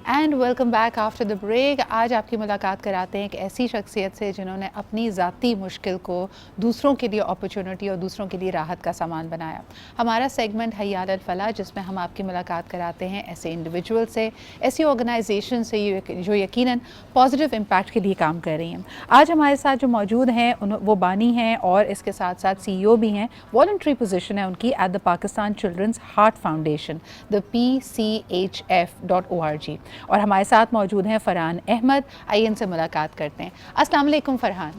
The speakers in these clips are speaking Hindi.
And welcome back after the break. आज आपकी मुलाकात कराते हैं एक ऐसी शख्सियत से जिन्होंने अपनी ज़ाती मुश्किल को दूसरों के लिए अपॉर्चुनिटी और दूसरों के लिए राहत का सामान बनाया। हमारा सेगमेंट हय्याल अल फलाह, जिसमें हम आपकी मुलाकात कराते हैं ऐसे इंडिविजुअल से, ऐसी ऑर्गेनाइजेशन से जो यकीनन पॉजिटिव इम्पैक्ट के लिए काम कर रही हैं। आज हमारे साथ जो मौजूद हैं वो बानी हैं और इसके साथ साथ CEO भी हैं। वॉलंटरी पोजीशन है उनकी at the Pakistan children's heart foundation, the PCHF.org। और हमारे साथ मौजूद हैं फरहान अहमद। आइए इनसे मुलाकात करते हैं। अस्सलाम वालेकुम फरहान।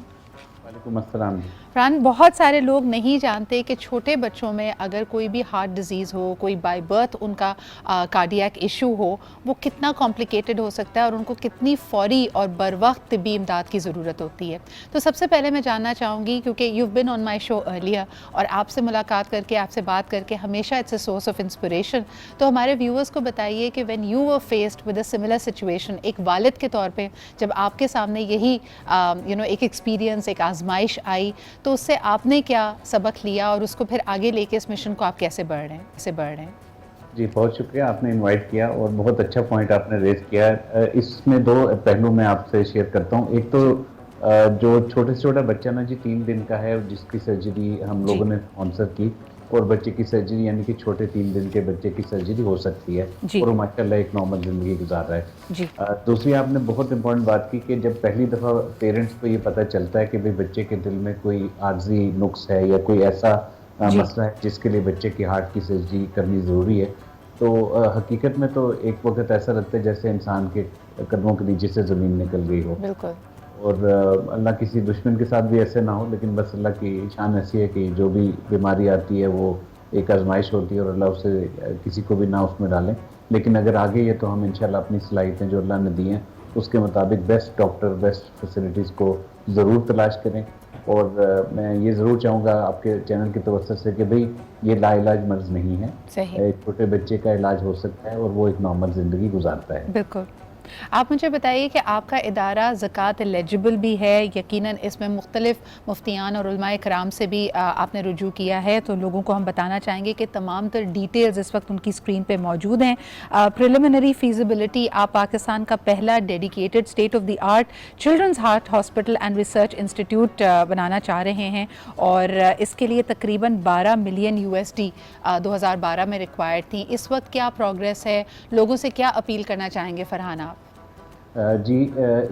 वालेकुम अस्सलाम। फरहान, बहुत सारे लोग नहीं जानते कि छोटे बच्चों में अगर कोई भी हार्ट डिजीज़ हो, कोई बाय बर्थ उनका कार्डियक इशू हो, वो कितना कॉम्प्लिकेटेड हो सकता है और उनको कितनी फ़ौरी और बर वक्त तिब्बी इमदाद की ज़रूरत होती है। तो सबसे पहले मैं जानना चाहूँगी, क्योंकि you've been on my show earlier और आपसे मुलाकात करके, आपसे बात करके हमेशा it's a source of inspiration. तो हमारे व्यूअर्स को बताइए कि when you were faced with a similar situation, एक वालिद के तौर पे जब आपके सामने यही एक एक्सपीरियंस, एक आजमाइश आई, तो उससे आपने क्या सबक लिया और उसको फिर आगे लेके इस मिशन को आप कैसे बढ़ रहे हैं? जी, बहुत शुक्रिया, आपने इनवाइट किया और बहुत अच्छा पॉइंट आपने रेज़ किया है। इसमें 2 पहलू मैं आपसे शेयर करता हूँ। एक तो जो छोटे से छोटा बच्चा ना जी 3 दिन का है, जिसकी सर्जरी हम जी लोगों ने स्पॉन्सर की, और बच्चे की सर्जरी यानी कि छोटे 3 दिन के बच्चे की सर्जरी हो सकती है जी और वो माशाल्लाह एक नॉर्मल ज़िंदगी गुज़ार रहा है। जी दूसरी आपने बहुत इम्पोर्टेंट बात की कि जब पहली दफ़ा पेरेंट्स को ये पता चलता है कि भई बच्चे के दिल में कोई आर्ज़ी नुक्स है या कोई ऐसा जी मसला है जिसके लिए बच्चे की हार्ट की सर्जरी करनी ज़रूरी है, तो हकीकत में तो एक वक़्त ऐसा लगता है जैसे इंसान के कदमों के नीचे से ज़मीन निकल गई हो। बिल्कुल। और अल्लाह किसी दुश्मन के साथ भी ऐसे ना हो, लेकिन बस अल्लाह की शान ऐसी है कि जो भी बीमारी आती है वो एक आज़माइश होती है और अल्लाह उसे किसी को भी ना उसमें डालें। लेकिन अगर आ गई है तो हम इंशाल्लाह अपनी सलाहियतें जो अल्लाह ने दी हैं, उसके मुताबिक बेस्ट डॉक्टर, बेस्ट फैसिलिटीज़ को ज़रूर तलाश करें। और मैं ये ज़रूर चाहूँगा आपके चैनल की तवज्जो से कि भई ये लाइलाज मर्ज़ नहीं है। सही। एक छोटे बच्चे का इलाज हो सकता है और वो एक नॉर्मल ज़िंदगी गुज़ारता है। बिल्कुल। आप मुझे बताइए कि आपका इदारा ज़कात एलिजिबल भी है, यकीनन इसमें मुख्तलिफ़ मुफ्तियान और उलमाए कराम से भी आपने रुजू किया है, तो लोगों को हम बताना चाहेंगे कि तमाम तर डिटेल्स इस वक्त उनकी स्क्रीन पे मौजूद हैं। प्रिलिमिनरी फीजिबिलिटी, आप पाकिस्तान का पहला dedicated state of the art children's heart hospital and research institute बनाना चाह रहे हैं और इसके लिए तकरीबन 12 मिलियन USD 2012 में रिक्वायर्ड थी। इस वक्त क्या प्रोग्रेस है, लोगों से क्या अपील करना चाहेंगे फरहान आप? जी,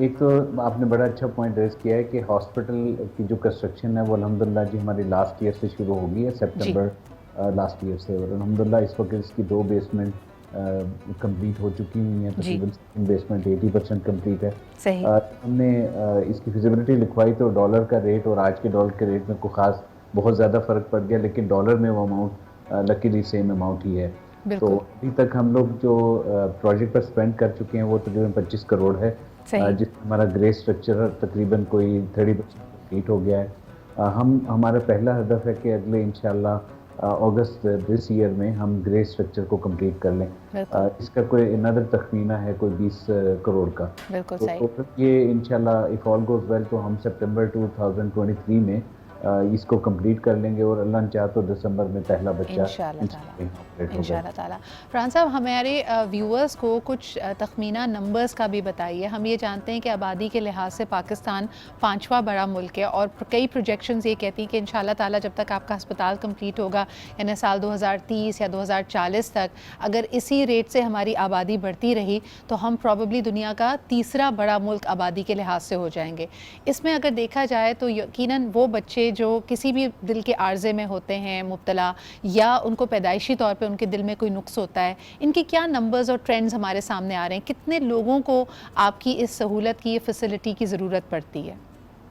एक तो आपने बड़ा अच्छा पॉइंट रेज़ किया है कि हॉस्पिटल की जो कंस्ट्रक्शन है वो अल्हम्दुलिल्लाह जी हमारी लास्ट ईयर से शुरू हो गई है, जी सितंबर लास्ट ईयर से, और अल्हम्दुलिल्लाह इस वक्त इसकी 2 बेसमेंट कंप्लीट हो चुकी हुई हैं। जी तकरीबन सेकंड बेसमेंट 80% कंप्लीट है। सही। हमने इसकी फिजिबिलिटी लिखवाई तो डॉलर का रेट और आज के डॉलर के रेट में कोई ख़ास बहुत ज़्यादा फ़र्क पड़ गया, लेकिन डॉलर में वो अमाउंट लकीली सेम अमाउंट ही है। तो बिल्कुल अभी तक हम लोग जो प्रोजेक्ट पर स्पेंड कर चुके हैं वो तकरीबन 25 करोड़ है, सही। जिसमें हमारा ग्रे स्ट्रक्चर तकरीबन कोई 30% कंप्लीट हो गया है। हमारा पहला हदफ है कि अगले इंशाल्लाह अगस्त दिस ईयर में हम ग्रे स्ट्रक्चर को कंप्लीट कर लें। बिल्कुल इसका कोई अनदर तखमीना है कोई 20 करोड़ का। बिल्कुल सही। तो फिर ये इंशाल्लाह इफ़ ऑल गोज़ वेल तो हम सितंबर 2023 में इसको कंप्लीट कर लेंगे और अल्लाह ने चाहा तो दिसंबर में पहला बच्चा इंशाल्लाह ताला। ऑपरेट होगा। इंशाल्लाह ताला। फरहान साहब, हमारे व्यूअर्स को कुछ तखमीना नंबर्स का भी बताइए। हम ये जानते हैं कि आबादी के लिहाज से पाकिस्तान 5वां बड़ा मुल्क है और कई प्रोजेक्शंस ये कहती हैं कि इंशाल्लाह ताला जब तक आपका अस्पताल कंप्लीट होगा, यानी साल 2030 या 2040 तक, अगर इसी रेट से हमारी आबादी बढ़ती रही तो हम प्रॉबेबली दुनिया का तीसरा बड़ा मुल्क आबादी के लिहाज से हो जाएंगे। इसमें अगर देखा जाए तो यकीनन वो बच्चे जो किसी भी दिल के आर्जे में होते हैं मुब्तला, या उनको पैदाइशी तौर पे उनके दिल में कोई नुक्स होता है, इनके क्या नंबर्स और ट्रेंड्स हमारे सामने आ रहे हैं? कितने लोगों को आपकी इस सहूलत की, ये फैसिलिटी की ज़रूरत पड़ती है?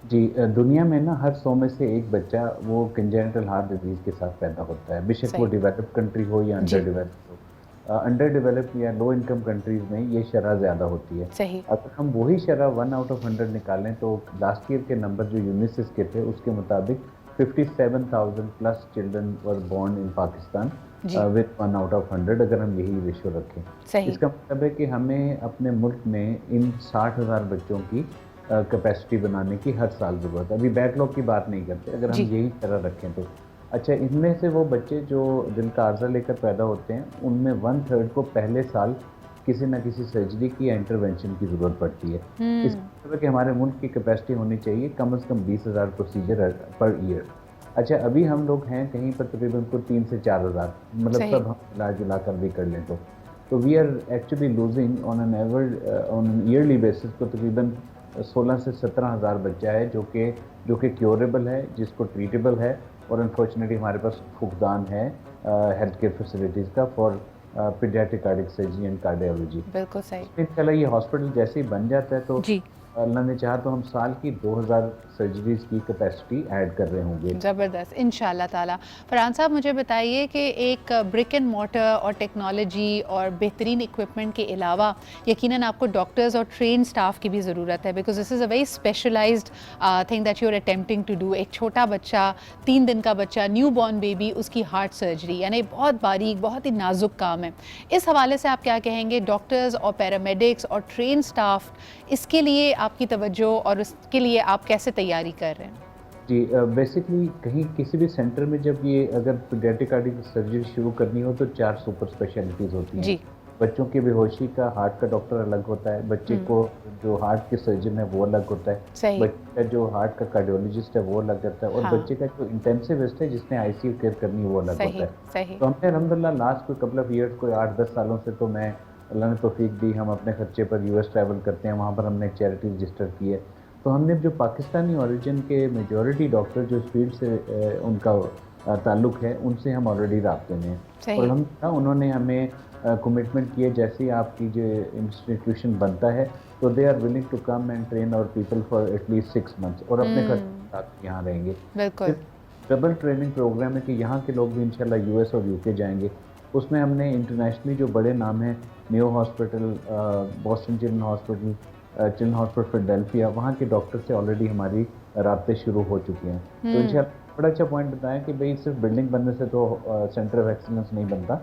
जी, दुनिया में ना हर 100 में से एक बच्चा वो कंजेनिटल हार्ट डिजीज़ के साथ पैदा होता है, बेशक वो सही। डेवलप्ड कंट्री हो या अंडर जी डेवलप्ड हो। अंडर डेवलप्ड या लो इनकम कंट्रीज़ में ये शरह ज़्यादा होती है। सही। अगर हम वही शरह 1 आउट ऑफ 100 निकालें तो लास्ट ईयर के नंबर जो यूनिसेफ के थे उसके मुताबिक 57,000 plus children were born in Pakistan जी विद 1 आउट ऑफ 100, अगर हम यही रेशो रखें। सही। इसका मतलब है कि हमें अपने मुल्क में इन 60,000 बच्चों की कैपेसिटी बनाने की हर साल ज़रूरत है। अभी बैकलॉग की बात नहीं करते, अगर हम जी यही तरह रखें तो। अच्छा, इनमें से वो बच्चे जो दिल का आर्ज़ा लेकर पैदा होते हैं, उनमें 1/3 को पहले साल किसी ना किसी सर्जरी की या इंटरवेंशन की ज़रूरत पड़ती है। इसका मतलब है कि हमारे मुल्क की कैपेसिटी होनी चाहिए कम से कम 20,000 प्रोसीजर पर ईयर। अच्छा, अभी हम लोग हैं कहीं पर तकरीबन को 3 से 4,000, मतलब सही। सब हम मिला-जुला कर भी कर लें तो। तो we are actually losing on an yearly basis को तकरीबन 16 से 17,000 बच्चा है जो कि क्योरेबल है, जिसको ट्रीटेबल है, और अनफॉर्चुनेटली हमारे पास फुकदान है हेल्थ केयर फैसिलिटीज़ का for paediatric cardiac surgery and cardiology. बिल्कुल सही। इंशाल्लाह ये हॉस्पिटल जैसे ही बन जाता है तो जी। अल्लाह ने चाहा तो हम साल की 2000 सर्जरीज़ की कैपेसिटी ऐड कर रहे होंगे। ज़बरदस्त, इंशाल्लाह ताला। फरहान साहब, मुझे बताइए कि एक ब्रिक एंड मॉर्टर और टेक्नोलॉजी और बेहतरीन इक्विपमेंट के अलावा यकीनन आपको डॉक्टर्स और ट्रेन स्टाफ की भी ज़रूरत है, because this is a very specialised thing that you are attempting to do. एक छोटा बच्चा, 3 दिन का बच्चा, न्यू बॉर्न बेबी, उसकी हार्ट सर्जरी, यानी बहुत बारीक, बहुत ही नाजुक काम है। इस हवाले से आप क्या कहेंगे? डॉक्टर्स और पैरामेडिक्स और ट्रेन स्टाफ, इसके लिए आपकी तवज्जो और उसके लिए आप कैसे तैयारी कर रहे हैं? जी, बेसिकली कहीं किसी भी सेंटर में जब ये अगर पीडियाट्रिक कार्डियक सर्जरी शुरू करनी हो तो 4 सुपर स्पेशलिटीज़ होती हैं। जी। बच्चों की बेहोशी का हार्ट का डॉक्टर अलग होता है, बच्चे को जो हार्ट के सर्जन है वो अलग होता है, सही। बच्चे का जो हार्ट का कार्डियोलॉजिस्ट है वो अलग होता है, और हाँ। बच्चे का जो इंटेंसिविस्ट है जिसने आईसीयू केयर करनी है वो अलग सही, होता है। सही। तो हमने अल्हम्दुलिल्लाह लास्ट कोई कपल ऑफ ईयर्स, कोई 8-10 सालों से तो मैं, अल्लाह ने तौफीक दी, हम अपने खर्चे पर यूएस ट्रैवल करते हैं, वहाँ पर हमने एक चैरिटी रजिस्टर की है। तो हमने जो पाकिस्तानी ओरिजिन के मेजॉरिटी डॉक्टर जो इस फील्ड से उनका ताल्लुक है, उनसे हम ऑलरेडी राब्ते में हैं, सही। और हम उन्होंने हमें कमिटमेंट किए जैसे ही आपकी जो इंस्टीट्यूशन बनता है तो they are willing to come and train our people for at least 6 months, और अपने खर्च के साथ यहाँ रहेंगे। बिल्कुल। फिर डबल ट्रेनिंग प्रोग्राम है कि यहाँ के लोग भी इंशाल्लाह यूएस और यूके जाएंगे। उसमें हमने इंटरनेशनली जो बड़े नाम हैं, Mayo hospital, Boston children hospital, children hospital Philadelphia, वहाँ के डॉक्टर से ऑलरेडी हमारी राब्ते शुरू हो चुके हैं। तो इंशाल्लाह बड़ा अच्छा पॉइंट बताया कि भाई सिर्फ बिल्डिंग बनने से तो सेंटर ऑफ एक्सीलेंस नहीं बनता।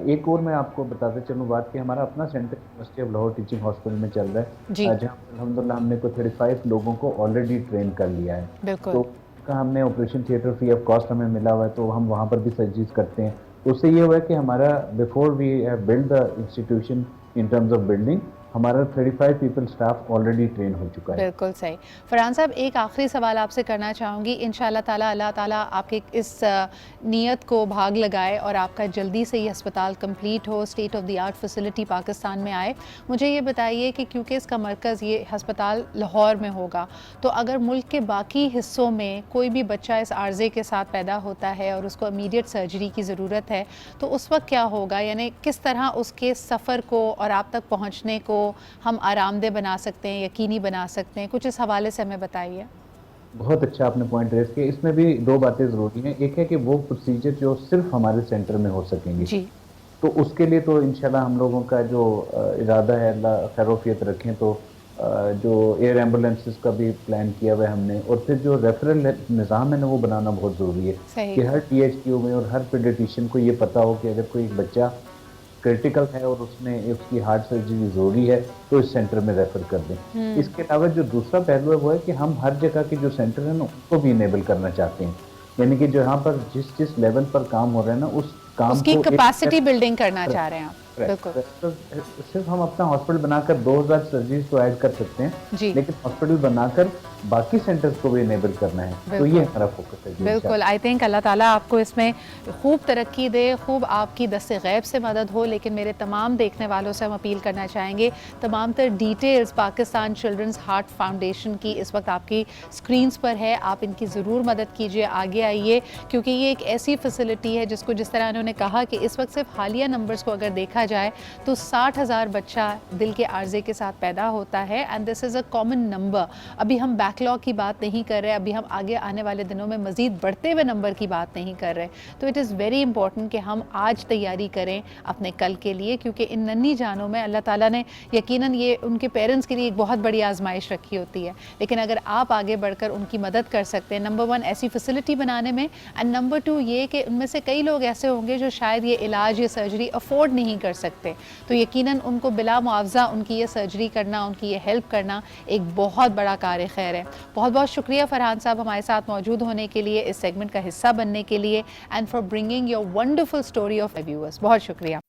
एक और मैं आपको बताते चलूँ बात कि हमारा अपना centre university of Lahore teaching hospital में चल रहा जी। है, जहाँ पर अल्हम्दुलिल्लाह हमने को 35 लोगों को ऑलरेडी ट्रेन कर लिया है। बिल्कुल। तो का हमने operation theatre free of cost हमें मिला हुआ है, तो हम वहाँ पर भी सर्जरीज करते हैं। उससे ये हुआ है कि हमारा before we have build the institution in terms of building, हमारा 35 पीपल स्टाफ ऑलरेडी ट्रेन हो चुका है। बिल्कुल सही। फरहान साहब, एक आखिरी सवाल आपसे करना चाहूँगी। इंशाल्लाह ताला अल्लाह ताला आपके इस नीयत को भाग लगाए और आपका जल्दी से ये अस्पताल कंप्लीट हो, state of the art facility Pakistan में आए। मुझे ये बताइए कि क्योंकि इसका मरकज़ ये अस्पताल लाहौर में होगा, तो अगर मुल्क के बाकी हिस्सों में कोई भी बच्चा इस आर्ज़े के साथ पैदा होता है और उसको इमीडिएट सर्जरी की ज़रूरत है, तो उस वक्त क्या होगा? यानी किस तरह उसके सफ़र को और आप तक पहुँचने को हम आरामदेह बना सकते हैं, यकीनी बना सकते हैं? कुछ इस हवाले से हमें बताइए। बहुत अच्छा आपने पॉइंट रेज़ किया। इसमें भी 2 बातें ज़रूरी हैं। एक है कि वो प्रोसीजर जो सिर्फ़ हमारे सेंटर में हो सकेंगे। जी। तो उसके लिए तो इंशाल्लाह हम लोगों का जो इरादा है, अल्लाह खैर-ओ-आफ़ियत रखें, तो जो एयर एम्बुलेंसेस का भी प्लान किया हुआ है हमने, और फिर जो रेफरल निज़ाम है ना वो बनाना बहुत ज़रूरी है सही। कि हर पीएचक्यू में और हर पीडियाट्रिशियन को ये पता हो कि अगर कोई एक बच्चा क्रिटिकल है और उसकी हार्ट सर्जरी ज़रूरी है तो इस सेंटर में रेफ़र कर दें। इसके अलावा जो दूसरा पहलू है वो है कि हम हर जगह के जो सेंटर हैं ना उनको भी इनेबल करना चाहते हैं। यानी कि जो यहाँ पर जिस लेवल पर काम हो रहा है ना, उस काम उसकी को कैपेसिटी बिल्डिंग करना चाह रहे हैं आप। बिल्कुल। तो सिर्फ हम अपना हॉस्पिटल बनाकर 2000 सर्जरीज तो ऐड कर सकते हैं, जी। लेकिन हॉस्पिटल बनाकर बाकी सेंटर्स को भी इनेबल करना है, तो ये हमारा फोकस है। बिल्कुल। आई थिंक अल्लाह ताला आपको इसमें खूब तरक्की दे, खूब आपकी दस्ते गैब से मदद हो। लेकिन मेरे तमाम देखने वालों से हम अपील करना चाहेंगे, तमाम तर details Pakistan children's heart foundation की इस वक्त आपकी स्क्रीन्स पर है, आप इनकी ज़रूर मदद कीजिए, आगे आइए, क्योंकि ये एक ऐसी फैसिलिटी है जिसको जिस तरह उन्होंने कहा कि इस वक्त सिर्फ हालिया नंबर्स को अगर देखा जाए तो 60,000 बच्चा दिल के आर्जे के साथ पैदा होता है, and this is a common number. अभी हम बैकलॉग की बात नहीं कर रहे, अभी हम आगे आने वाले दिनों में मज़ीद बढ़ते हुए नंबर की बात नहीं कर रहे। तो इट इज़ वेरी इंपॉर्टेंट कि हम आज तैयारी करें अपने कल के लिए, क्योंकि इन नन्ही जानों में अल्लाह ताला ने यकीनन ये उनके पेरेंट्स के लिए एक बहुत बड़ी आजमाइश रखी होती है। लेकिन अगर आप आगे बढ़कर उनकी मदद कर सकते हैं, नंबर 1 ऐसी फैसिलिटी बनाने में, एंड नंबर 2 ये कि उनमें से कई लोग ऐसे होंगे जो शायद ये इलाज, ये सर्जरी अफोर्ड नहीं कर सकते, तो यकीनन उनको बिला मुआवजा उनकी ये सर्जरी करना, उनकी ये हेल्प करना एक बहुत बड़ा कार्य खैर है। बहुत बहुत शुक्रिया फरहान साहब हमारे साथ मौजूद होने के लिए, इस सेगमेंट का हिस्सा बनने के लिए, and for bringing your wonderful story of viewers. बहुत शुक्रिया।